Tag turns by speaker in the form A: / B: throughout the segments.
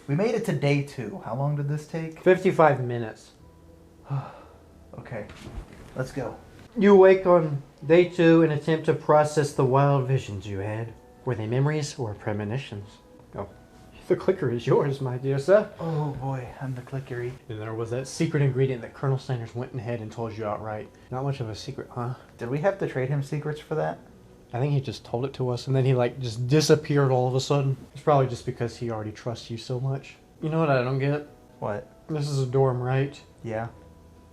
A: We made it to day 2. How long did this take?
B: 55 minutes.
A: Okay, let's go.
B: You awake on day 2 and attempt to process the wild visions you had. Were they memories or premonitions? Oh, the clicker is yours, my dear sir.
A: Oh boy, I'm the clickery.
B: And there was that secret ingredient that Colonel Sanders went ahead and told you outright. Not much of a secret, huh?
A: Did we have to trade him secrets for that?
B: I think he just told it to us, and then he just disappeared all of a sudden. It's probably just because he already trusts you so much. You know what I don't get?
A: What?
B: This is a dorm, right?
A: Yeah.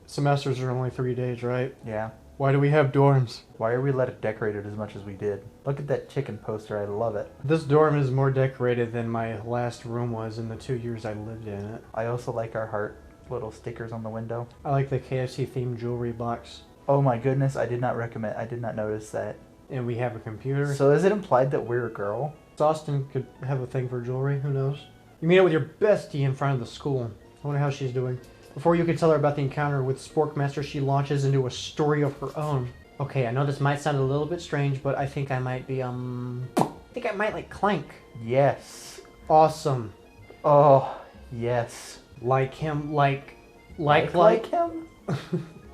B: Semesters are only 3 days, right?
A: Yeah.
B: Why do we have dorms?
A: Why are we let it decorated as much as we did? Look at that chicken poster, I love it.
B: This dorm is more decorated than my last room was in the 2 years I lived in it.
A: I also like our heart little stickers on the window.
B: I like the KFC themed jewelry box.
A: Oh my goodness, I did not notice that.
B: And we have a computer.
A: So is it implied that we're a girl?
B: Austin could have a thing for jewelry, who knows? You meet up with your bestie in front of the school. I wonder how she's doing. Before you can tell her about the encounter with Sporkmaster, she launches into a story of her own. Okay, I know this might sound a little bit strange, but I think I might be, I think I might like Clank.
A: Yes.
B: Awesome.
A: Oh, yes.
B: Like him, like
A: him?
B: like
A: him?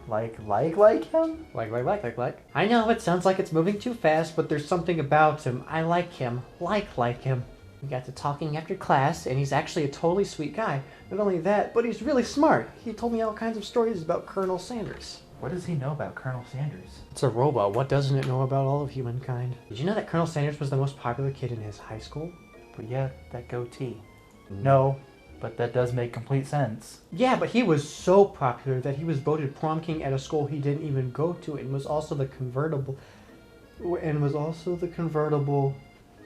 A: Like him?
B: Like. I know it sounds like it's moving too fast, but there's something about him. I like him. Like him. We got to talking after class, and he's actually a totally sweet guy. Not only that, but he's really smart. He told me all kinds of stories about Colonel Sanders.
A: What does he know about Colonel Sanders?
B: It's a robot. What doesn't it know about all of humankind? Did you know that Colonel Sanders was the most popular kid in his high school?
A: But yeah, that goatee. No, but that does make complete sense.
B: Yeah, but he was so popular that he was voted prom king at a school he didn't even go to, and was also the convertible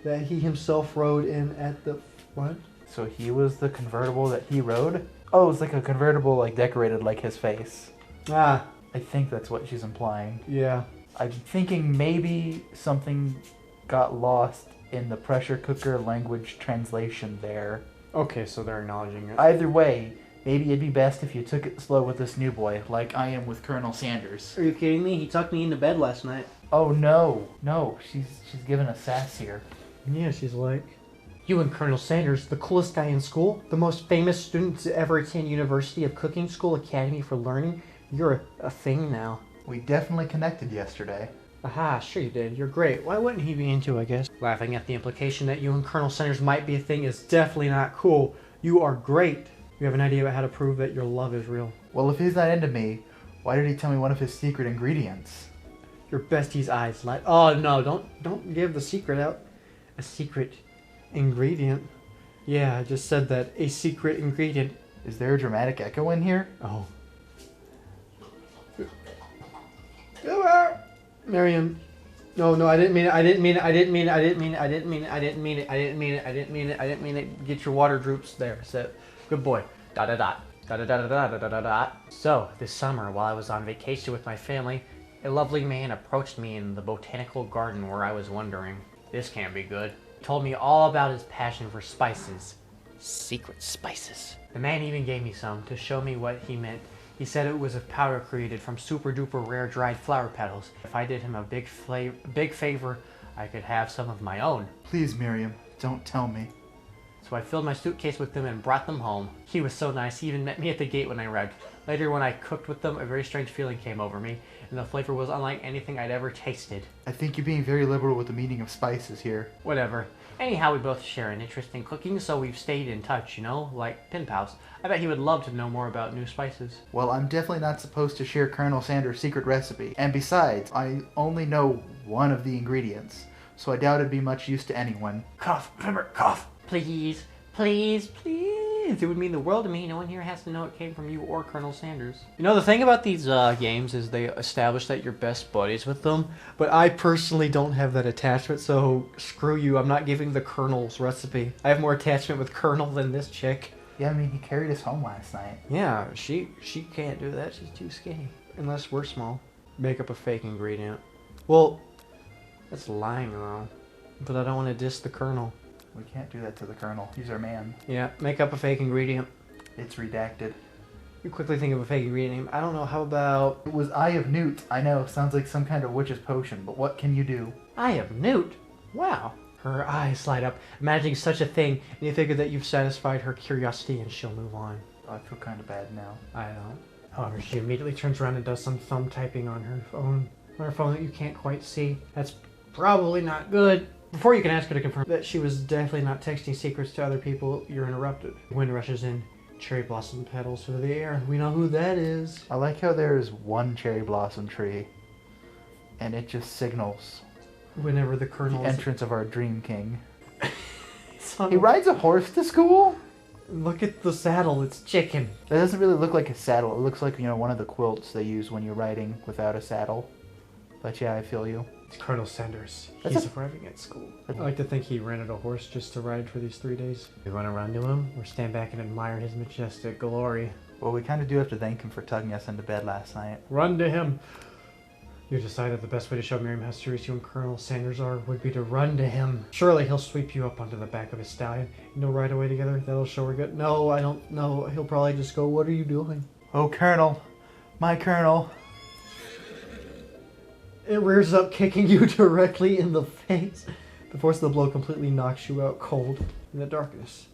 B: that he himself rode in at the what?
A: So he was the convertible that he rode? Oh, it's like a convertible like decorated like his face.
B: Ah,
A: I think that's what she's implying.
B: yeah.
A: I'm thinking maybe something got lost in the pressure cooker language translation there.
B: Okay, so they're acknowledging it.
A: Either way, maybe it'd be best if you took it slow with this new boy, like I am with Colonel Sanders.
B: Are you kidding me? He tucked me into bed last night.
A: Oh no, she's giving us sass here.
B: Yeah, she's like, you and Colonel Sanders, the coolest guy in school, the most famous student to ever attend University of Cooking School Academy for Learning, you're a thing now.
A: We definitely connected yesterday.
B: Aha, sure you did. You're great. Why wouldn't he be into, I guess? Laughing at the implication that you and Colonel Sanders might be a thing is definitely not cool. You are great. You have an idea about how to prove that your love is real.
A: Well, if he's not into me, why did he tell me one of his secret ingredients?
B: Your bestie's eyes light. Oh no, don't give the secret out. A secret ingredient. Yeah, I just said that. A secret ingredient.
A: Is there a dramatic echo in here?
B: Oh. Miriam. No, I didn't mean it. Get your water droops there. So, good boy. Dot dot dot. Dot dot dot dot dot dot dot. So, this summer, while I was on vacation with my family, a lovely man approached me in the botanical garden where I was wondering, this can't be good. He told me all about his passion for spices. Secret spices. The man even gave me some to show me what he meant. He said it was a powder created from super duper rare dried flower petals. If I did him a big favor, I could have some of my own.
A: Please, Miriam, don't tell me.
B: So I filled my suitcase with them and brought them home. He was so nice, he even met me at the gate when I arrived. Later, when I cooked with them, a very strange feeling came over me, and the flavor was unlike anything I'd ever tasted.
A: I think you're being very liberal with the meaning of spices here.
B: Whatever. Anyhow, we both share an interest in cooking, so we've stayed in touch, you know, like pen pals. I bet he would love to know more about new spices.
A: Well, I'm definitely not supposed to share Colonel Sanders' secret recipe. And besides, I only know one of the ingredients, so I doubt it'd be much use to anyone.
B: Cough, remember, cough. Please, please, please. It would mean the world to me. No one here has to know it came from you or Colonel Sanders. You know, the thing about these games is they establish that you're best buddies with them, but I personally don't have that attachment, so screw you. I'm not giving the Colonel's recipe. I have more attachment with Colonel than this chick.
A: Yeah, I mean, he carried us home last night.
B: Yeah, she can't do that. She's too skinny. Unless we're small. Make up a fake ingredient. Well, that's lying, though. But I don't want to diss the Colonel.
A: We can't do that to the Colonel. He's our man.
B: Yeah, make up a fake ingredient.
A: It's redacted.
B: You quickly think of a fake ingredient name. I don't know, how about...
A: It was Eye of Newt. I know, sounds like some kind of witch's potion, but what can you do?
B: Eye of Newt? Wow. Her eyes light up, imagining such a thing, and you figure that you've satisfied her curiosity and she'll move on.
A: I feel kind of bad now.
B: I don't. However, she immediately turns around and does some thumb typing on her phone that you can't quite see. That's probably not good. Before you can ask her to confirm that she was definitely not texting secrets to other people, you're interrupted. Wind rushes in, cherry blossom petals through the air. We know who that is.
A: I like how there is one cherry blossom tree, and it just signals
B: Whenever the colonel
A: the entrance of our dream king.
B: Son,
A: He rides a horse to school?
B: look at the saddle, it's chicken.
A: That doesn't really look like a saddle. It looks like, one of the quilts they use when you're riding without a saddle. But yeah, I feel you.
B: It's Colonel Sanders.
A: That's
B: He's arriving at school. I like to think he rented a horse just to ride for these 3 days. We want to run to him or stand back and admire his majestic glory.
A: Well, we kind of do have to thank him for tugging us into bed last night.
B: Run to him. You decided the best way to show Miriam how serious you and Colonel Sanders are would be to run to him. Surely he'll sweep you up onto the back of his stallion and you'll ride away together. That'll show we're good. No, I don't know. He'll probably just go, what are you doing?
A: Oh, Colonel. My Colonel.
B: It rears up, kicking you directly in the face. The force of the blow completely knocks you out cold in the darkness.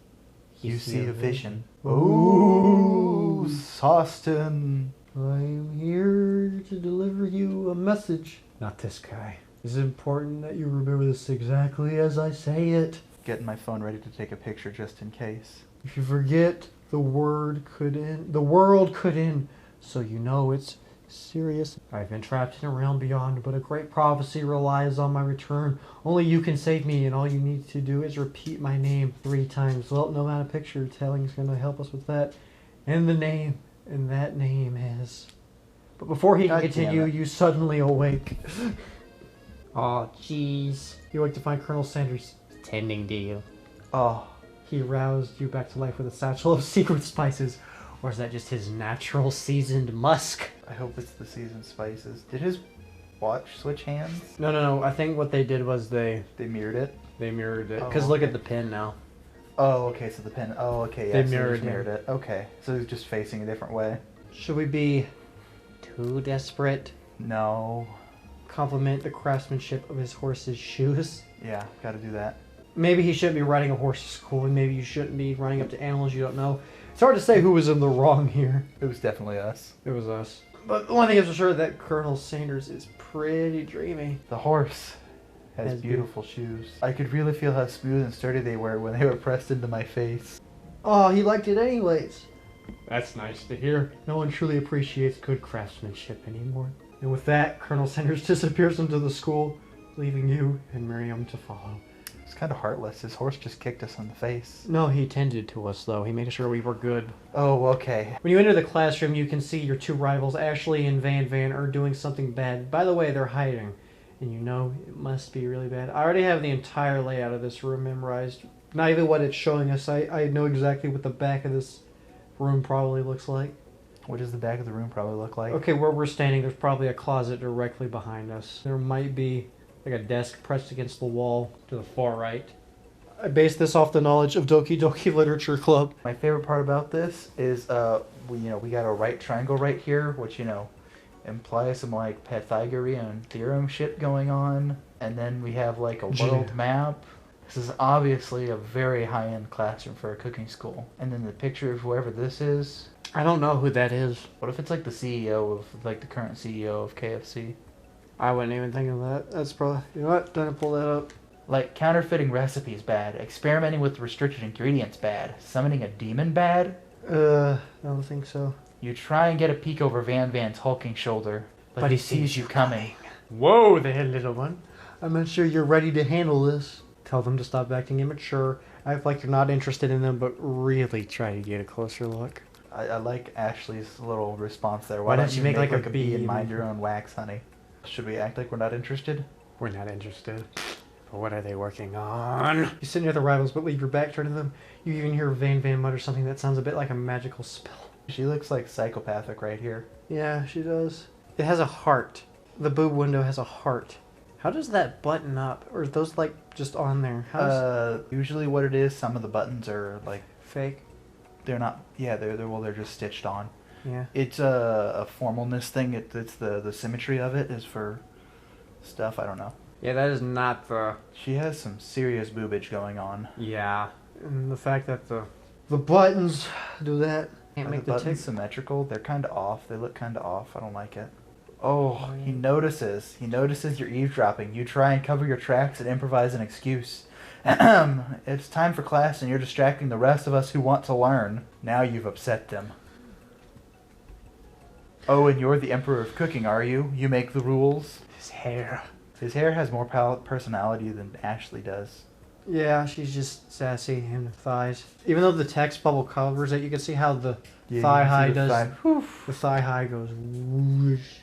A: You see a vision. Ooh, Sawston.
B: I'm here to deliver you a message. Not this guy. It's important that you remember this exactly as I say it.
A: Getting my phone ready to take a picture just in case.
B: If you forget, the world could end, so you know it's serious. I've been trapped in a realm beyond, but a great prophecy relies on my return. Only you can save me, and all you need to do is repeat my name 3 times. Well, no amount of picture telling is going to help us with that. And the name, and that name is... But before he can continue, you suddenly awake. Aw, jeez. You wake to find Colonel Sanders tending to you.
A: Oh,
B: He roused you back to life with a satchel of secret spices. Or is that just his natural seasoned musk?
A: I hope it's the seasoned spices. Did his watch switch hands?
B: No. I think what they did was they
A: mirrored it?
B: mirrored it.
A: Oh,
B: Because look
A: okay.
B: at the pin now.
A: Oh, okay, so the pen. Oh, okay, yeah.
B: They
A: so
B: mirrored
A: just mirrored it. Okay, so he's just facing a different way.
B: Should we be too desperate?
A: No.
B: Compliment the craftsmanship of his horse's shoes?
A: Yeah, gotta do that.
B: Maybe he shouldn't be riding a horse to school, and maybe you shouldn't be running up to animals you don't know. It's hard to say who was in the wrong here.
A: It was definitely us.
B: It was us. But the one thing is for sure that Colonel Sanders is pretty dreamy.
A: The horse has beautiful shoes. I could really feel how smooth and sturdy they were when they were pressed into my face.
B: Oh, he liked it anyways. That's nice to hear. No one truly appreciates good craftsmanship anymore. And with that, Colonel Sanders disappears into the school, leaving you and Miriam to follow.
A: It's kind of heartless. His horse just kicked us in the face.
B: No, he tended to us, though. He made sure we were good.
A: Oh, okay.
B: When you enter the classroom, you can see your 2 rivals, Ashley and Van, are doing something bad. By the way, they're hiding. And you know it must be really bad. I already have the entire layout of this room memorized. Not even what it's showing us. I know exactly what the back of this room probably looks like.
A: What does the back of the room probably look like?
B: Okay, where we're standing, there's probably a closet directly behind us. There might be like a desk pressed against the wall to the far right. I based this off the knowledge of Doki Doki Literature Club.
A: My favorite part about this is we got a right triangle right here, which implies some like Pythagorean theorem shit going on, and then we have like a world map. This is obviously a very high-end classroom for a cooking school. And then the picture of whoever this is.
B: I don't know who that is.
A: What if it's like the CEO of like the current CEO of KFC?
B: I wouldn't even think of that. That's probably... You know what? Don't pull that up.
A: Like, counterfeiting recipes bad. Experimenting with restricted ingredients bad. Summoning a demon bad.
B: I don't think so.
A: You try and get a peek over Van's hulking shoulder, but he sees you coming.
B: Whoa there, little one. I'm not sure you're ready to handle this. Tell them to stop acting immature. Act like you're not interested in them, but really try to get a closer look.
A: I like Ashley's little response there.
B: Why don't you make like a
A: bee
B: bee
A: and mind your own wax, honey? Should we act like we're not interested?
B: We're not interested. But what are they working on? You sit near the rivals, but leave your back turned to them. You even hear Van mutter something that sounds a bit like a magical spell.
A: She looks like psychopathic right here.
B: Yeah, she does. It has a heart. The boob window has a heart. How does that button up? Or are those like just on there?
A: Usually what it is, some of the buttons are like
B: fake?
A: They're not. Yeah, they're just stitched on.
B: Yeah.
A: It's a formalness thing. It's the symmetry of it is for stuff. I don't know.
B: Yeah, that is not the...
A: She has some serious boobage going on.
B: Yeah. And the fact that the buttons do that. Can't
A: Are
B: make
A: the
B: the
A: buttons
B: tick.
A: symmetrical? They're kind of off. They look kind of off. I don't like it. Oh, he notices. He notices you're eavesdropping. You try and cover your tracks and improvise an excuse. It's time for class and you're distracting the rest of us who want to learn. Now you've upset them. Oh, and you're the emperor of cooking, are you? You make the rules?
B: His hair.
A: His hair has more personality than Ashley does.
B: Yeah, she's just sassy in the thighs. Even though the text bubble covers it, you can see how the
A: Yeah,
B: thigh
A: you can see
B: high
A: the
B: does.
A: thigh.
B: The thigh high goes whoosh.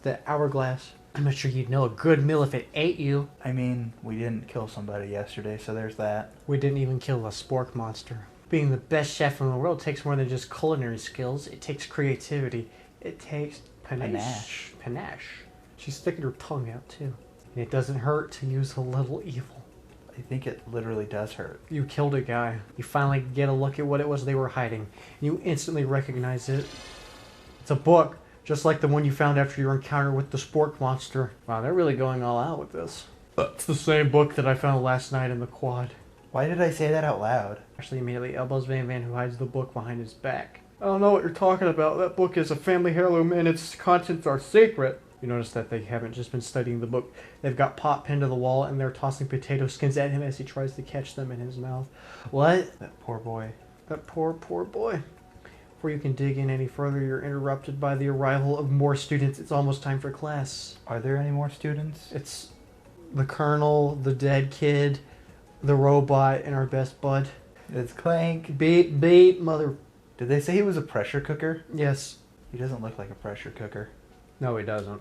B: The hourglass. I'm not sure you'd know a good meal if it ate you.
A: I mean, we didn't kill somebody yesterday, so there's that.
B: We didn't even kill a spork monster. Being the best chef in the world takes more than just culinary skills. It takes creativity. It takes panache. Panache. She's sticking her tongue out too. And it doesn't hurt to use a little evil.
A: I think it literally does hurt.
B: You killed a guy. You finally get a look at what it was they were hiding. You instantly recognize it. It's a book, just like the one you found after your encounter with the spork monster. Wow, they're really going all out with this. It's the same book that I found last night in the quad.
A: Why did I say that out loud?
B: Ashley immediately elbows Van Van, who hides the book behind his back. I don't know what you're talking about. That book is a family heirloom and its contents are secret. You notice that they haven't just been studying the book. They've got Pop pinned to the wall and they're tossing potato skins at him as he tries to catch them in his mouth. What?
A: That poor boy.
B: That poor boy. Before you can dig in any further, you're interrupted by the arrival of more students. It's almost time for class.
A: Are there any more students?
B: It's the colonel, the dead kid, the robot, and our best bud.
A: It's Clank.
B: Beep, mother...
A: Did they say he was a pressure cooker?
B: Yes.
A: He doesn't look like a pressure cooker.
B: No, he doesn't.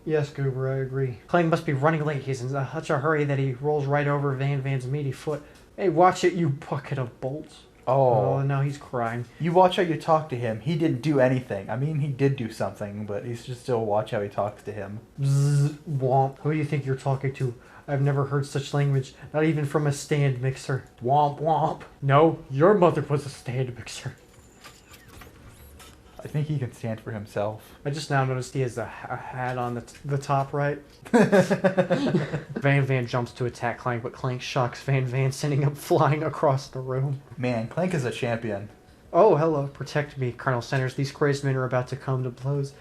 B: Yes, Goober, I agree. Clank must be running late. He's in such a hurry that he rolls right over Van Van's meaty foot. Hey, watch it, you bucket of bolts. Oh, now he's crying.
A: You watch how you talk to him. He didn't do anything. I mean, he did do something, but he's just still watch how he talks to him.
B: Bzzz, womp. Who do you think you're talking to? I've never heard such language, not even from a stand mixer. Womp womp. No, your mother was a stand mixer.
A: I think he can stand for himself.
B: I just now noticed he has a hat on the top right. Van Van jumps to attack Clank, but Clank shocks Van Van, sending him flying across the room.
A: Man, Clank is a champion.
B: Oh, hello. Protect me, Colonel Sanders. These crazed men are about to come to blows.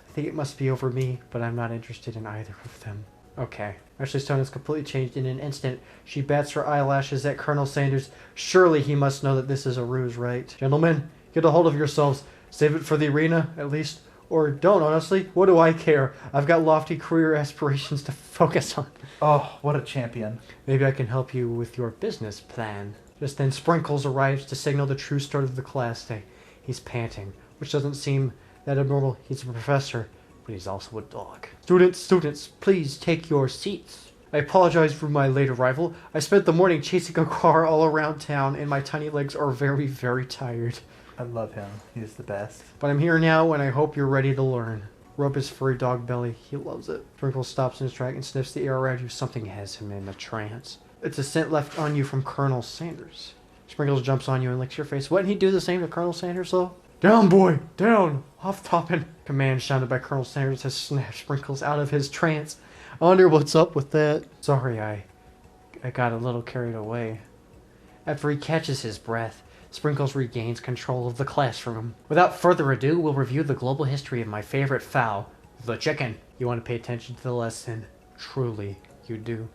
B: I think it must be over me, but I'm not interested in either of them. Okay. Ashley's tone has completely changed in an instant. She bats her eyelashes at Colonel Sanders. Surely he must know that this is a ruse, right? Gentlemen, get a hold of yourselves. Save it for the arena, at least. Or don't, honestly. What do I care? I've got lofty career aspirations to focus on.
A: Oh, what a champion.
B: Maybe I can help you with your business plan. Just then, Sprinkles arrives to signal the true start of the class day. He's panting, which doesn't seem that abnormal. He's a professor, but he's also a dog. Students, please take your seats. I apologize for my late arrival. I spent the morning chasing a car all around town, and my tiny legs are very, very tired.
A: I love him. He's the best.
B: But I'm here now, and I hope you're ready to learn. Rub his furry dog belly. He loves it. Sprinkles stops in his track and sniffs the air around you. Something has him in a trance. It's a scent left on you from Colonel Sanders. Sprinkles jumps on you and licks your face. Wouldn't he do the same to Colonel Sanders, though? Down, boy! Down! Off toppin'! Command shouted by Colonel Sanders has snapped Sprinkles out of his trance. I wonder what's up with that. Sorry, I got a little carried away. After he catches his breath, Sprinkles regains control of the classroom. Without further ado, we'll review the global history of my favorite fowl, the chicken. You want to pay attention to the lesson. Truly, you do.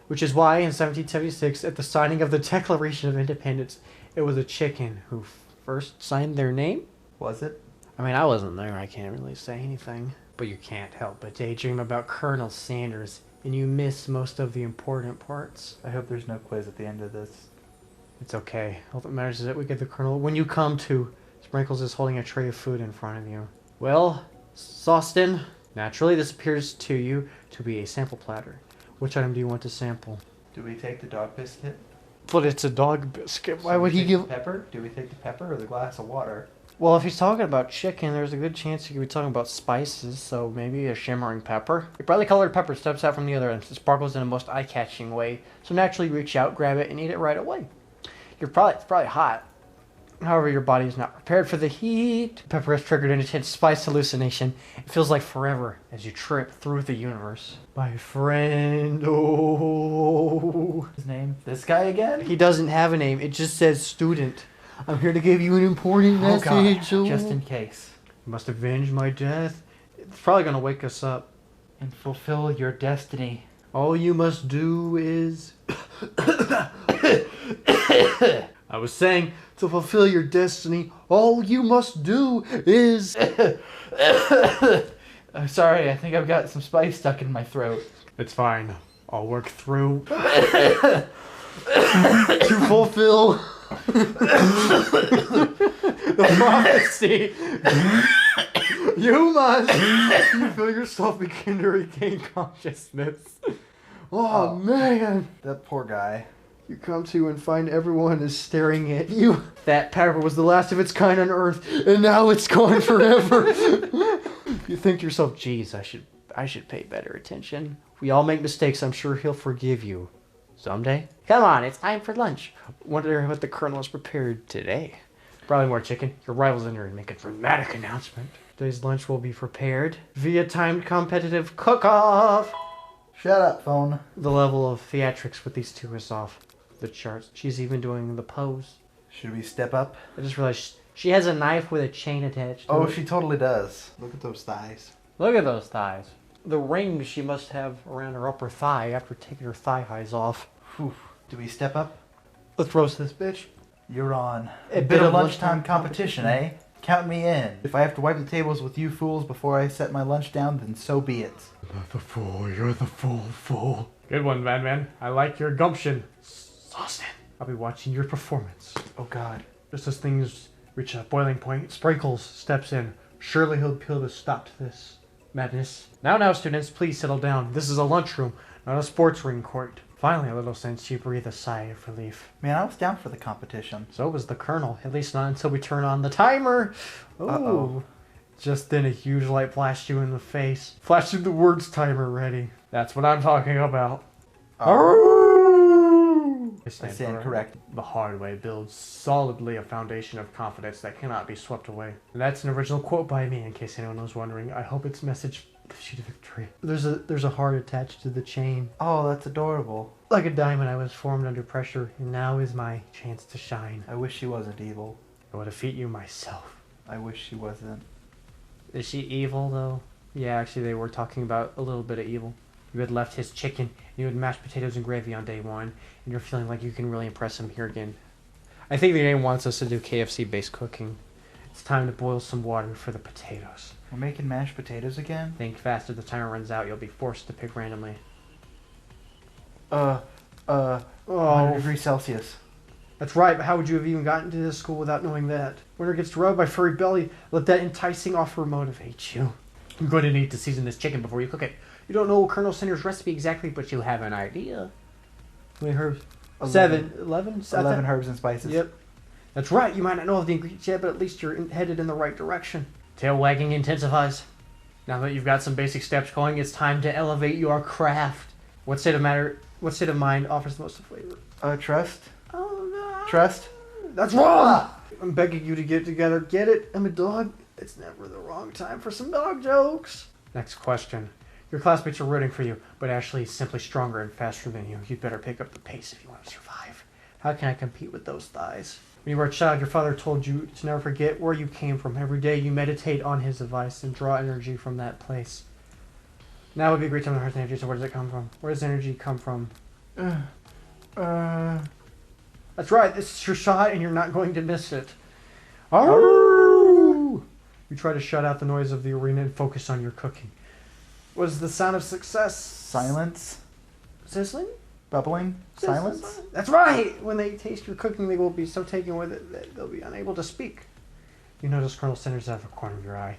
B: Which is why, in 1776, at the signing of the Declaration of Independence, it was a chicken who first signed their name?
A: Was it?
B: I mean, I wasn't there. I can't really say anything. But you can't help but daydream about Colonel Sanders, and you miss most of the important parts.
A: I hope there's no quiz at the end of this.
B: It's okay. All that matters is that we get the Colonel. When you come to, Sprinkles is holding a tray of food in front of you. Well, Sawston, naturally this appears to you to be a sample platter. Which item do you want to sample?
A: Do we take the dog biscuit?
B: But it's a dog biscuit. Why would he give...
A: Pepper? Do we take the pepper or the glass of water?
B: Well, if he's talking about chicken, there's a good chance he could be talking about spices, so maybe a shimmering pepper. A brightly colored pepper steps out from the other end. It sparkles in a most eye-catching way, so naturally you reach out, grab it, and eat it right away. It's probably hot. However, your body is not prepared for the heat. Pepper has triggered an intense spice hallucination. It feels like forever as you trip through the universe. My friend, oh.
A: His name? This guy again?
B: He doesn't have a name. It just says student. I'm here to give you an important message.
A: God, just in case.
B: You must avenge my death. It's probably going to wake us up.
A: And fulfill your destiny.
B: All you must do is... I was saying, to fulfill your destiny, all you must do is...
A: I'm sorry, I think I've got some spice stuck in my throat.
B: It's fine. I'll work through... to fulfill... the prophecy. You must... You feel yourself begin to regain consciousness. Oh, man.
A: That poor guy.
B: You come to and find everyone is staring at you. That pepper was the last of its kind on Earth, and now it's gone forever. You think to yourself, geez, I should pay better attention. We all make mistakes. I'm sure he'll forgive you. Someday. Come on, it's time for lunch. Wonder what the Colonel has prepared today. Probably more chicken. Your rivals enter and make a dramatic announcement. Today's lunch will be prepared via timed competitive cook-off.
A: Shut up, phone.
B: The level of theatrics with these two is off the charts. She's even doing the pose.
A: Should we step up?
B: I just realized she has a knife with a chain attached to it.
A: Oh, she totally does. Look at those thighs.
B: Look at those thighs. The ring she must have around her upper thigh after taking her thigh highs off.
A: Whew. Do we step up?
B: Let's roast this bitch.
A: You're on. A bit of lunchtime competition, eh? Count me in. If I have to wipe the tables with you fools before I set my lunch down, then so be it.
B: Not the fool, you're the fool. Good one, man. I like your gumption. Austin, I'll be watching your performance.
A: Oh, God.
B: Just as things reach a boiling point, Sprinkles steps in. Surely he'll be able to stop this madness. Now, students, please settle down. This is a lunchroom, not a sports ring court. Finally, a little sense, you breathe a sigh of relief.
A: Man, I was down for the competition.
B: So was the Colonel, at least not until we turn on the timer. Oh. Uh-oh. Just then a huge light flashed you in the face. Flashed you the words timer ready. That's what I'm talking about. I
A: stand correct.
B: The hard way builds solidly a foundation of confidence that cannot be swept away. And that's an original quote by me, in case anyone was wondering. I hope it's message sheet of victory. There's a heart attached to the chain.
A: Oh, that's adorable.
B: Like a diamond, I was formed under pressure, and now is my chance to shine.
A: I wish she wasn't evil.
B: I will defeat you myself.
A: I wish she wasn't.
B: Is she evil, though? Yeah, actually, they were talking about a little bit of evil. You had left his chicken, and you had mashed potatoes and gravy on day one, and you're feeling like you can really impress him here again. I think the game wants us to do KFC-based cooking. It's time to boil some water for the potatoes.
A: We're making mashed potatoes again?
B: Think fast. If the timer runs out, you'll be forced to pick randomly.
A: 100 degrees Celsius.
B: That's right, but how would you have even gotten to this school without knowing that? Winter gets rubbed by furry belly. Let that enticing offer motivate you. I'm going to need to season this chicken before you cook it. You don't know Colonel Center's recipe exactly, but you have an idea. How many herbs? 11
A: herbs and spices.
B: Yep. That's right. You might not know of the ingredients yet, but at least you're headed in the right direction. Tail wagging intensifies. Now that you've got some basic steps going, it's time to elevate your craft. What state of mind offers the most flavor?
A: Trust.
B: Oh, no.
A: Trust.
B: That's wrong! I'm begging you to get it together. Get it? I'm a dog. It's never the wrong time for some dog jokes. Next question. Your classmates are rooting for you, but Ashley is simply stronger and faster than you. You'd better pick up the pace if you want to survive. How can I compete with those thighs? When you were a child, your father told you to never forget where you came from. Every day you meditate on his advice and draw energy from that place. Now would be a great time to heart energy, so where does it come from? Where does energy come from? That's right, this is your shot and you're not going to miss it. Arrgh! You try to shut out the noise of the arena and focus on your cooking. What is the sound of success?
A: Silence.
B: Sizzling?
A: Bubbling. Silence.
B: That's right! When they taste your cooking, they will be so taken with it that they'll be unable to speak. You notice Colonel Sanders out of the corner of your eye.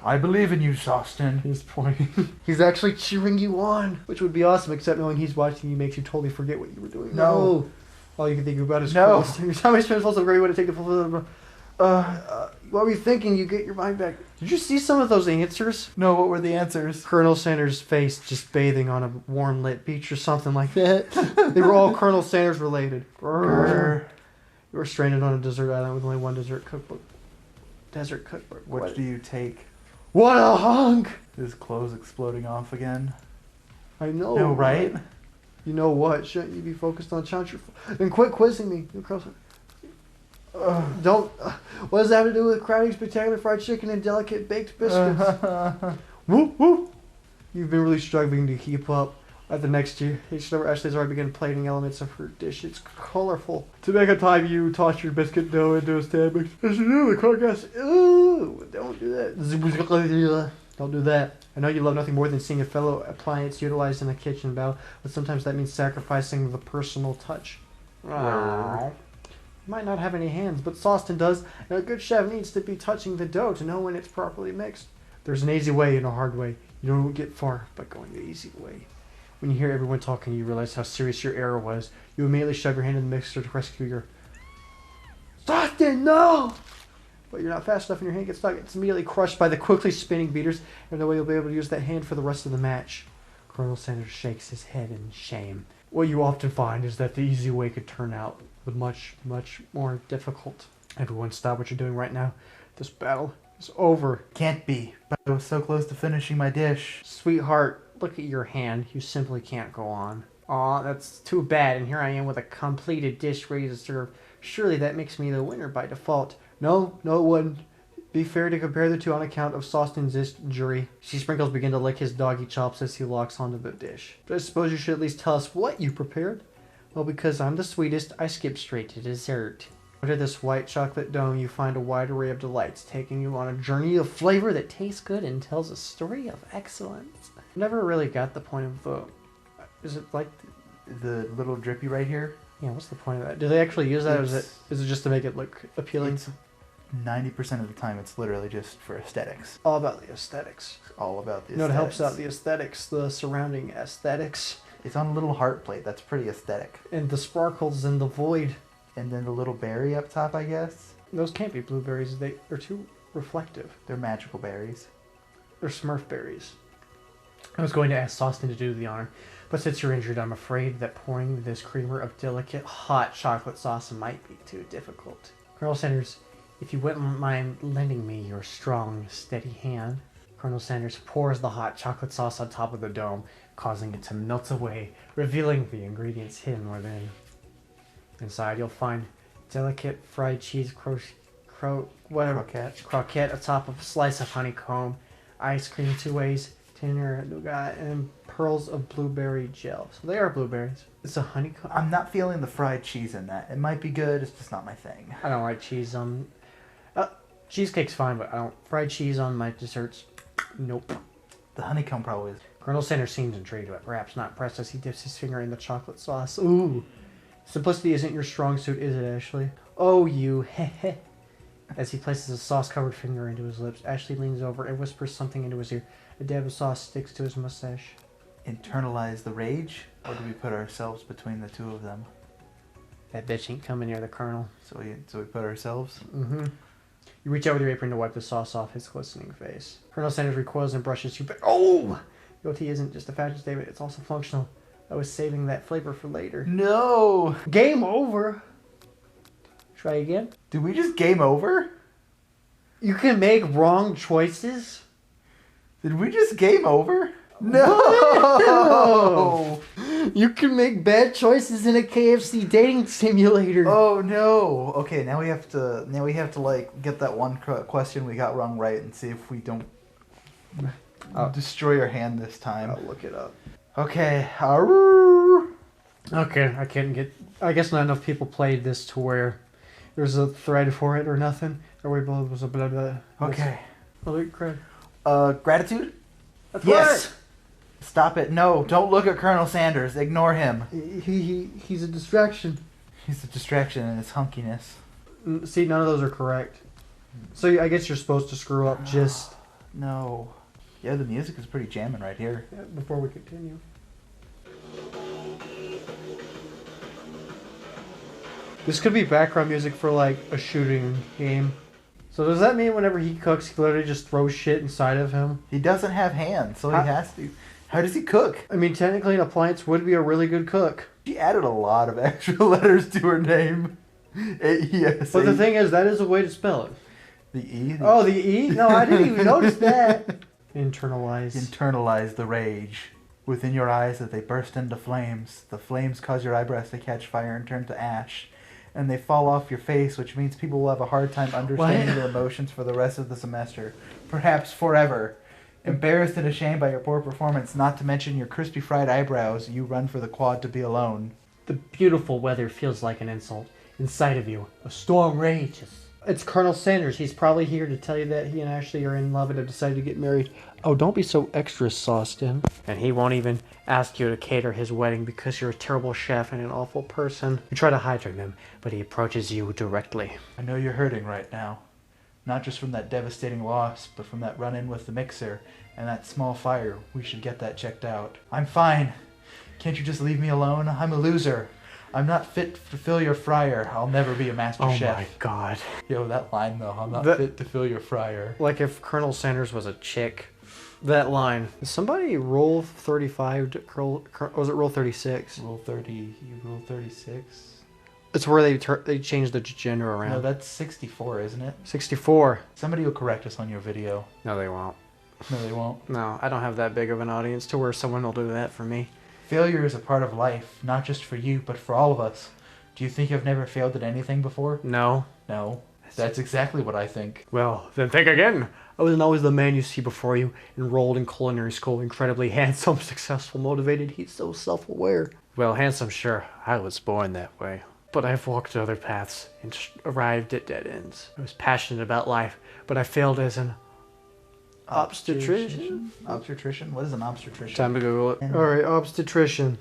A: I believe in you, Sawston.
B: He's pointing. He's actually cheering you on, which would be awesome, except knowing he's watching you makes you totally forget what you were doing.
A: No.
B: All you can think about is
A: no.
B: How many spins also great way to take the full. What were you thinking? You get your mind back. Did you see some of those answers?
A: No, what were the answers?
B: Colonel Sanders' face just bathing on a warm lit beach or something like that. They were all Colonel Sanders related. You
C: We're stranded on a desert island with only one desert cookbook. Desert cookbook.
A: Which do you take?
C: What a hunk!
A: His clothes exploding off again.
C: I know.
A: No, right?
C: You know what? Shouldn't you be focused on challenge your... And quit quizzing me. Don't... what does that have to do with crowding spectacular fried chicken and delicate baked biscuits? Whoop, whoop. You've been really struggling to keep up. At the next year, Ashley's already begun plating elements of her dish. It's colorful. To make a time, you toss your biscuit dough into a stand mix. As you do, the cook asks, ooh, don't do that. Don't do that. I know you love nothing more than seeing a fellow appliance utilized in a kitchen battle, but sometimes that means sacrificing the personal touch. You might not have any hands, but Sawston does, and a good chef needs to be touching the dough to know when it's properly mixed. There's an easy way and a hard way. You don't get far by going the easy way. When you hear everyone talking, you realize how serious your error was. You immediately shove your hand in the mixer to rescue your... Sawston, no! But you're not fast enough and your hand gets stuck. It's immediately crushed by the quickly spinning beaters, and no way you'll be able to use that hand for the rest of the match. Colonel Sanders shakes his head in shame. What you often find is that the easy way could turn out with much, much more difficult. Everyone stop what you're doing right now. This battle is over.
A: Can't be. But I was so close to finishing my dish.
C: Sweetheart, look at your hand. You simply can't go on. Aw, that's too bad. And here I am with a completed dish ready to serve. Surely that makes me the winner by default. No, it wouldn't. Be fair to compare the two on account of Sawston's injury. She Sprinkles begin to lick his doggy chops as he locks onto the dish. But I suppose you should at least tell us what you prepared. Well, because I'm the sweetest, I skip straight to dessert. Under this white chocolate dome, you find a wide array of delights, taking you on a journey of flavor that tastes good and tells a story of excellence. Never really got the point of the... Is it like...
A: The little drippy right here?
C: Yeah, what's the point of that? Do they actually use that, or is it just to make it look appealing?
A: 90% of the time, it's literally just for aesthetics.
C: All about the aesthetics.
A: It's all about the aesthetics.
C: You know what helps out the aesthetics? The surrounding aesthetics.
A: It's on a little heart plate. That's pretty aesthetic.
C: And the sparkles in the void.
A: And then the little berry up top, I guess.
C: Those can't be blueberries. They're too reflective.
A: They're magical berries.
C: They're Smurf berries. I was going to ask Sawston to do the honor, but since you're injured, I'm afraid that pouring this creamer of delicate, hot chocolate sauce might be too difficult. Colonel Sanders, if you wouldn't mind lending me your strong, steady hand. Colonel Sanders pours the hot chocolate sauce on top of the dome, causing it to melt away, revealing the ingredients hidden within. Inside, you'll find delicate fried cheese croquette atop of a slice of honeycomb, ice cream 2 ways, tender nougat, and pearls of blueberry gel. So they are blueberries. It's a honeycomb.
A: I'm not feeling the fried cheese in that. It might be good, it's just not my thing.
C: I don't like cheese on... cheesecake's fine, but I don't... Fried cheese on my desserts, nope.
A: The honeycomb probably is.
C: Colonel Sanders seems intrigued, but perhaps not impressed as he dips his finger in the chocolate sauce. Ooh. Simplicity isn't your strong suit, is it, Ashley? Oh, you heh. As he places a sauce-covered finger into his lips, Ashley leans over and whispers something into his ear. A dab of sauce sticks to his mustache.
A: Internalize the rage, or do we put ourselves between the two of them?
C: That bitch ain't coming near the Colonel.
A: So we put ourselves?
C: Mm-hmm. You reach out with your apron to wipe the sauce off his glistening face. Colonel Sanders recoils and brushes you back. Oh! Guilty isn't just a fashion statement, it's also functional. I was saving that flavor for later.
A: No!
C: Game over! Try again?
A: Did we just game over?
C: You can make wrong choices?
A: Did we just game over? No!
C: You can make bad choices in a KFC dating simulator.
A: Oh no! Okay, now we have to like get that one question we got wrong right and see if we don't destroy your hand this time.
C: I'll look it up.
A: Okay.
C: Okay, I guess not enough people played this to where there's a thread for it or nothing. Everybody was a blah blah.
A: Okay.
C: Gratitude?
A: That's yes! Right. Stop it. No, don't look at Colonel Sanders. Ignore him.
C: He's a distraction.
A: He's a distraction in his hunkiness.
C: See, none of those are correct. So I guess you're supposed to screw up just...
A: No. Yeah, the music is pretty jamming right here.
C: Yeah, before we continue. This could be background music for like a shooting game. So does that mean whenever he cooks, he literally just throws shit inside of him?
A: He doesn't have hands, so he has to. How does he cook?
C: I mean, technically an appliance would be a really good cook.
A: She added a lot of extra letters to her name. A-E-S-A.
C: But the thing is, that is a way to spell it.
A: The E?
C: Oh, the E? No, I didn't even notice that. Internalize.
A: Internalize the rage. Within your eyes that they burst into flames. The flames cause your eyebrows to catch fire and turn to ash. And they fall off your face, which means people will have a hard time understanding their emotions for the rest of the semester. Perhaps forever. Embarrassed and ashamed by your poor performance, not to mention your crispy fried eyebrows, you run for the quad to be alone.
B: The beautiful weather feels like an insult. Inside of you, a storm rages.
C: It's Colonel Sanders. He's probably here to tell you that he and Ashley are in love and have decided to get married. Oh, don't be so extra sauced in.
B: And he won't even ask you to cater his wedding because you're a terrible chef and an awful person. You try to hide from him, but he approaches you directly.
A: I know you're hurting right now. Not just from that devastating loss, but from that run-in with the mixer and that small fire. We should get that checked out. I'm fine. Can't you just leave me alone? I'm a loser. I'm not fit to fill your fryer. I'll never be a master chef.
B: Oh my god.
A: Yo, that line though. I'm not fit to fill your fryer.
B: Like if Colonel Sanders was a chick. That line. Somebody roll 35, was it roll 36?
A: Rule 30, you rule 36?
B: It's where they changed the gender around.
A: No, that's 64, isn't it?
B: 64.
A: Somebody will correct us on your video.
B: No, they won't.
A: No, they won't.
B: No, I don't have that big of an audience to where someone will do that for me.
A: Failure is a part of life, not just for you, but for all of us. Do you think you've never failed at anything before?
B: No.
A: No. That's exactly what I think.
B: Well, then think again. I wasn't always the man you see before you, enrolled in culinary school, incredibly handsome, successful, motivated. He's so self-aware. Well, handsome, sure. I was born that way. But I've walked other paths and arrived at dead ends. I was passionate about life, but I failed as an obstetrician?
A: Obstetrician? What is an obstetrician?
B: Time to Google it.
C: Alright, obstetrician.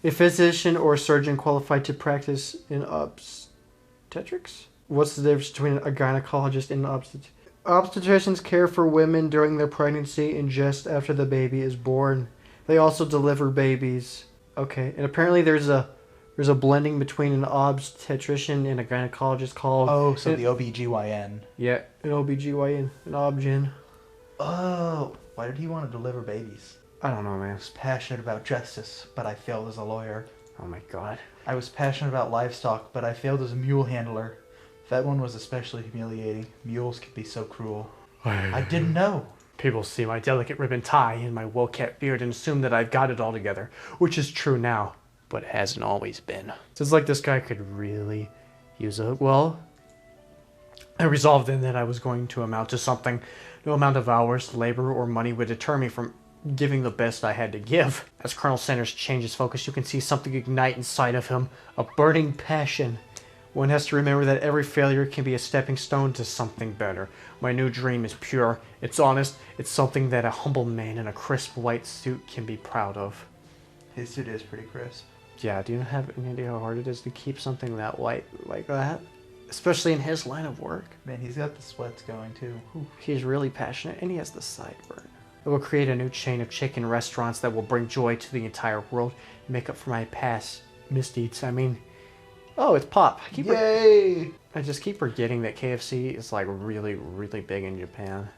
C: A physician or surgeon qualified to practice in obstetrics? What's the difference between a gynecologist and an obstetrician? Obstetricians care for women during their pregnancy and just after the baby is born. They also deliver babies. Okay, and apparently there's a blending between an obstetrician and a gynecologist called...
A: Oh, so the OBGYN.
B: Yeah.
C: An OBGYN. An obgyn.
A: Oh, why did he want to deliver babies?
B: I don't know, man.
A: I was passionate about justice, but I failed as a lawyer.
B: Oh my god.
A: I was passionate about livestock, but I failed as a mule handler. That one was especially humiliating. Mules can be so cruel. I didn't know.
B: People see my delicate ribbon tie and my well-kept beard and assume that I've got it all together, which is true now, but it hasn't always been. So it's like this guy could really use a... Well, I resolved then that I was going to amount to something. No amount of hours, labor, or money would deter me from giving the best I had to give. As Colonel Sanders changes focus, you can see something ignite inside of him, a burning passion. One has to remember that every failure can be a stepping stone to something better. My new dream is pure, it's honest, it's something that a humble man in a crisp white suit can be proud of.
A: His suit is pretty crisp.
B: Yeah, do you have any idea how hard it is to keep something that white like that? Especially in his line of work.
A: Man, he's got the sweats going too.
B: Ooh, he's really passionate and he has the sideburn. I will create a new chain of chicken restaurants that will bring joy to the entire world and make up for my past misdeeds. Oh, it's Pop.
A: Yay!
B: I just keep forgetting that KFC is like really, really big in Japan.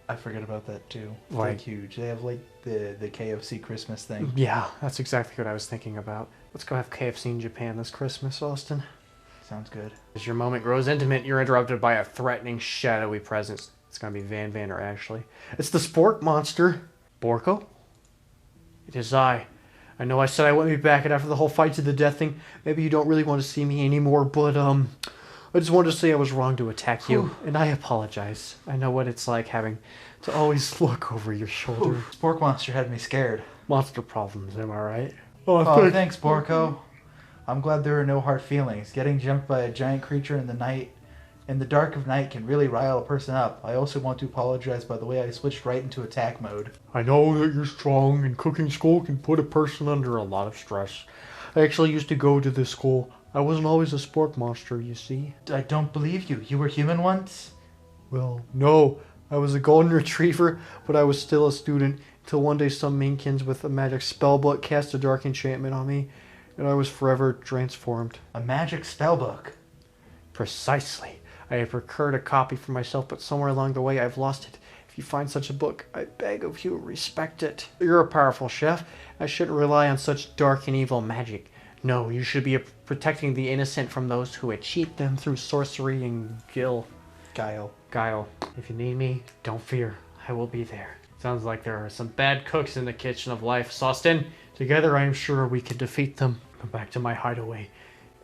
A: I forget about that too. It's
B: Like-
A: like huge. They have like the KFC Christmas thing.
B: Yeah, that's exactly what I was thinking about. Let's go have KFC in Japan this Christmas, Austin.
A: Sounds good.
B: As your moment grows intimate, you're interrupted by a threatening, shadowy presence. It's gonna be Van or Ashley. It's the Spork Monster. Borko? It is I. I know I said I wouldn't be back, and after the whole fight to the death thing, maybe you don't really want to see me anymore, but, I just wanted to say I was wrong to attack you, and I apologize. I know what it's like having to always look over your shoulder.
A: Spork Monster had me scared.
B: Monster problems, am I right?
A: Oh, thanks, Borko. I'm glad there are no hard feelings. Getting jumped by a giant creature in the dark of night can really rile a person up. I also want to apologize by the way I switched right into attack mode.
B: I know that you're strong, and cooking school can put a person under a lot of stress. I actually used to go to this school. I wasn't always a Spork Monster, you see.
A: I don't believe you. You were human once?
C: Well, no. I was a golden retriever, but I was still a student until one day some meankins with a magic spellbook cast a dark enchantment on me, and I was forever transformed.
A: A magic spellbook.
B: Precisely. I have procured a copy for myself, but somewhere along the way I've lost it. If you find such a book, I beg of you, respect it. You're a powerful chef. I shouldn't rely on such dark and evil magic. No, you should be protecting the innocent from those who would cheat them through sorcery and
C: Guile.
B: guile. If you need me, don't fear. I will be there. Sounds like there are some bad cooks in the kitchen of life, Sawston. Together, I am sure we can defeat them. Come back to my hideaway,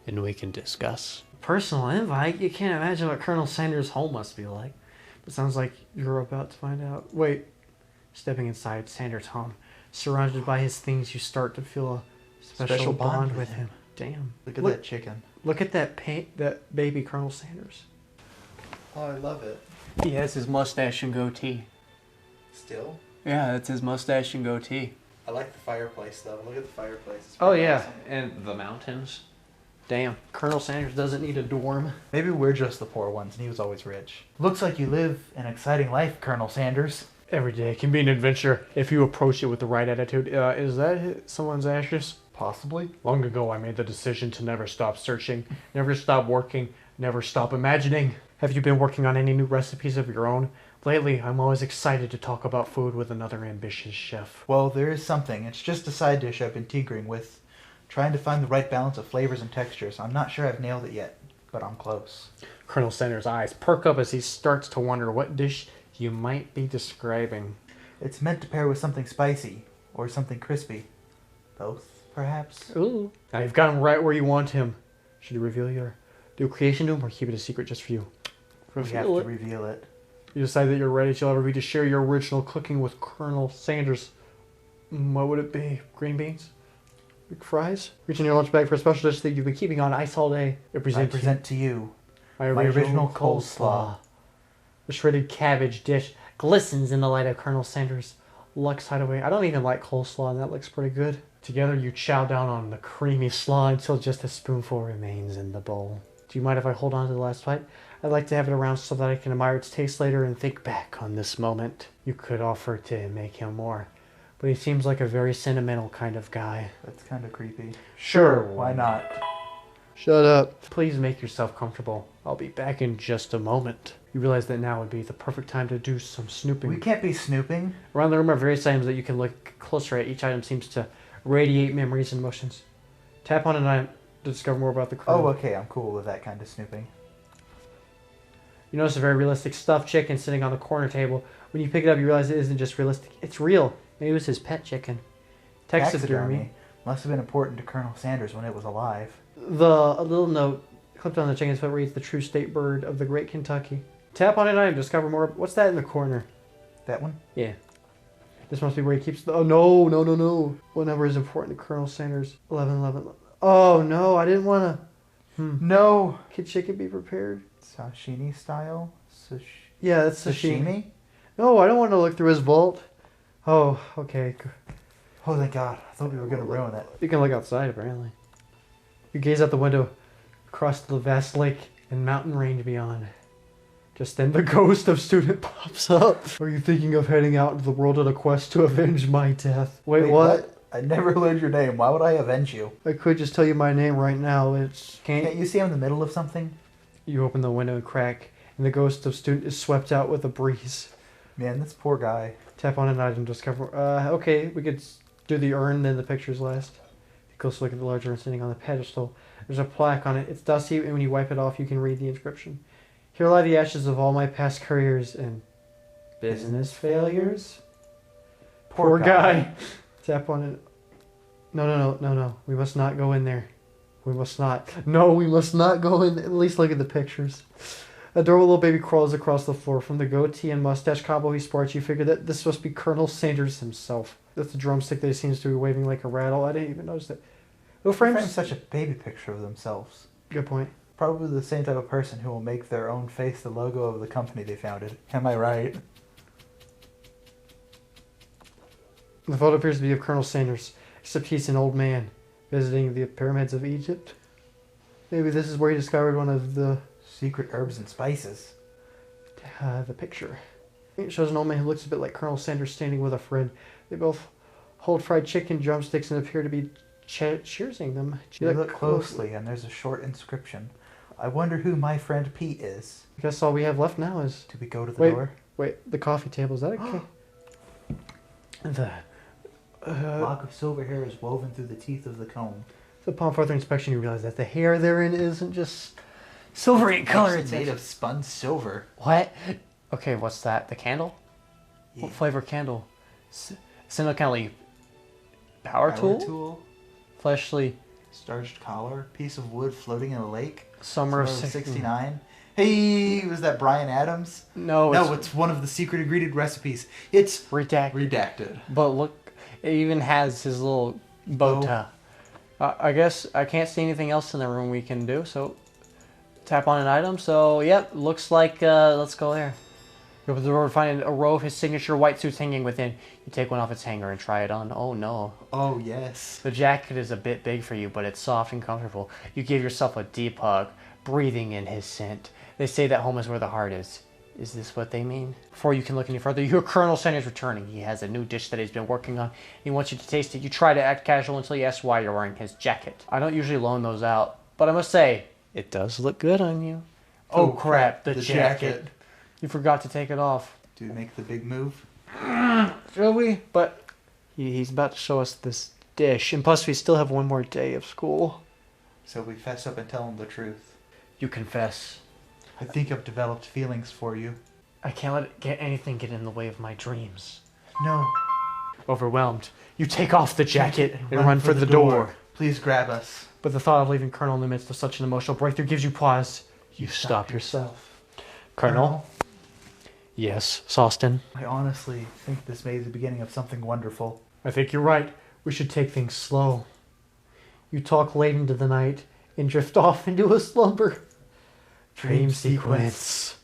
B: and we can discuss. Personal invite? You can't imagine what Colonel Sanders' home must be like. It sounds like you're about to find out. Wait. Stepping inside Sanders' home, surrounded by his things, you start to feel a special bond with him. Damn.
A: Look at that chicken.
B: Look at that that baby Colonel Sanders.
A: Oh, I love it.
B: He has his mustache and goatee.
A: Still?
B: Yeah, that's his mustache and goatee.
A: I like the fireplace, though. Look at the fireplace. It's
B: Oh,
A: pretty
B: yeah.
A: awesome.
B: And the mountains. Damn. Colonel Sanders doesn't need a dorm.
A: Maybe we're just the poor ones, and he was always rich. Looks like you live an exciting life, Colonel Sanders.
B: Every day can be an adventure if you approach it with the right attitude. Is that someone's ashes?
A: Possibly.
B: Long ago, I made the decision to never stop searching, never stop working, never stop imagining. Have you been working on any new recipes of your own? Lately, I'm always excited to talk about food with another ambitious chef.
A: Well, there is something. It's just a side dish I've been tinkering with. Trying to find the right balance of flavors and textures. I'm not sure I've nailed it yet, but I'm close.
B: Colonel Sanders' eyes perk up as he starts to wonder what dish you might be describing.
A: It's meant to pair with something spicy, or something crispy. Both, perhaps?
B: Ooh. Now you've got him right where you want him. Should you reveal your new creation to him or keep it a secret just for you?
A: We have to reveal it.
B: You decide that you're ready to ever be to share your original cooking with Colonel Sanders. What would it be? Green beans? Big fries? Reaching your lunch bag for a special dish that you've been keeping on ice all day. I
A: I present to you
B: my
A: my original coleslaw.
B: The shredded cabbage dish glistens in the light of Colonel Sanders' Lux hideaway. I don't even like coleslaw, and that looks pretty good. Together, you chow down on the creamy slaw until just a spoonful remains in the bowl. Do you mind if I hold on to the last bite? I'd like to have it around so that I can admire its taste later and think back on this moment. You could offer to make him more, but he seems like a very sentimental kind of guy.
A: That's kind of creepy.
B: Sure,
A: Why not?
C: Shut up.
B: Please make yourself comfortable. I'll be back in just a moment. You realize that now would be the perfect time to do some snooping.
A: We can't be snooping.
B: Around the room are various items that you can look closer at. Each item seems to radiate memories and emotions. Tap on an item to discover more about the crew.
A: Oh, okay, I'm cool with that kind of snooping.
B: You notice a very realistic stuffed chicken sitting on the corner table. When you pick it up, you realize it isn't just realistic. It's real. Maybe it was his pet chicken. Taxidermy.
A: Must have been important to Colonel Sanders when it was alive.
B: A little note clipped on the chicken's foot reads, "The true state bird of the Great Kentucky." Tap on an item to discover more. What's that in the corner?
A: That one?
B: Yeah. This must be where he keeps the... Oh, no. What number is important to Colonel Sanders? 1111. Oh, no, I didn't want to...
A: No!
B: Could chicken be prepared?
A: Sashimi style?
B: Yeah, that's sashimi.
A: Sashimi?
B: No, I don't want to look through his vault. Oh, okay.
A: Oh, thank God. I thought we were going to ruin it.
B: You can look outside, apparently. You gaze out the window across the vast lake and mountain range beyond. Just then the ghost of student pops up. Are you thinking of heading out into the world on a quest to avenge my death? Wait, what?
A: I never learned your name. Why would I avenge you?
B: I could just tell you my name right now. It's...
A: Can't you see I'm in the middle of something?
B: You open the window and crack, and the ghost of student is swept out with a breeze.
A: Man, this poor guy.
B: Tap on an item to discover... okay, we could do the urn, then the pictures last. You close look at the large urn sitting on the pedestal. There's a plaque on it. It's dusty, and when you wipe it off, you can read the inscription. Here lie the ashes of all my past careers and business failures. Poor guy. Tap on it. No. We must not go in there. We must not. No, we must not go in. At least look at the pictures. A adorable little baby crawls across the floor. From the goatee and mustache combo he sports, you figure that this must be Colonel Sanders himself. That's the drumstick that he seems to be waving like a rattle. I didn't even notice that. Who frames
A: such a baby picture of themselves?
B: Good point.
A: Probably the same type of person who will make their own face the logo of the company they founded. Am I right?
B: The photo appears to be of Colonel Sanders, except he's an old man, visiting the pyramids of Egypt. Maybe this is where he discovered one of the...
A: secret herbs and spices.
B: The picture. It shows an old man who looks a bit like Colonel Sanders standing with a friend. They both hold fried chicken drumsticks and appear to be cheersing them.
A: You look closely and there's a short inscription. I wonder who my friend Pete is.
B: I guess all we have left now is...
A: Do we go to the door?
B: Wait, the coffee table, is that okay?
A: A lock of silver hair is woven through the teeth of the comb.
C: So upon further inspection, you realize that the hair therein isn't just silvery in color.
A: It's made of spun silver.
B: What? Okay, what's that? The candle?
A: Yeah.
B: What flavor candle? Cinnamon kind of power tool? Fleshly.
A: Starched collar. Piece of wood floating in a lake.
B: Summer of
A: 69. Hey, was that Brian Adams?
B: No,
A: it's one of the secret ingredient recipes. It's redacted.
B: But look, it even has his little bow tie. I guess I can't see anything else in the room we can do, so tap on an item. So, yep, looks like, let's go there. You open the door and find a row of his signature white suits hanging within. You take one off its hanger and try it on. Oh, no.
A: Oh, yes.
B: The jacket is a bit big for you, but it's soft and comfortable. You give yourself a deep hug, breathing in his scent. They say that home is where the heart is. Is this what they mean? Before you can look any further, you hear Colonel Sanders returning. He has a new dish that he's been working on. He wants you to taste it. You try to act casual until he asks why you're wearing his jacket. I don't usually loan those out, but I must say, it does look good on you. Oh crap, the jacket. You forgot to take it off.
A: Do we make the big move?
C: Shall we? But he's about to show us this dish, and plus we still have one more day of school.
A: So we fess up and tell him the truth.
B: You confess.
A: I think I've developed feelings for you.
B: I can't let anything get in the way of my dreams.
A: No.
B: Overwhelmed, you take off the jacket and run for the door.
A: Please grab us.
B: But the thought of leaving Colonel in the midst of such an emotional breakthrough gives you pause. You stop yourself. Colonel? Yes, Sawston?
A: I honestly think this may be the beginning of something wonderful.
C: I think you're right. We should take things slow. You talk late into the night and drift off into a slumber. Dream sequence.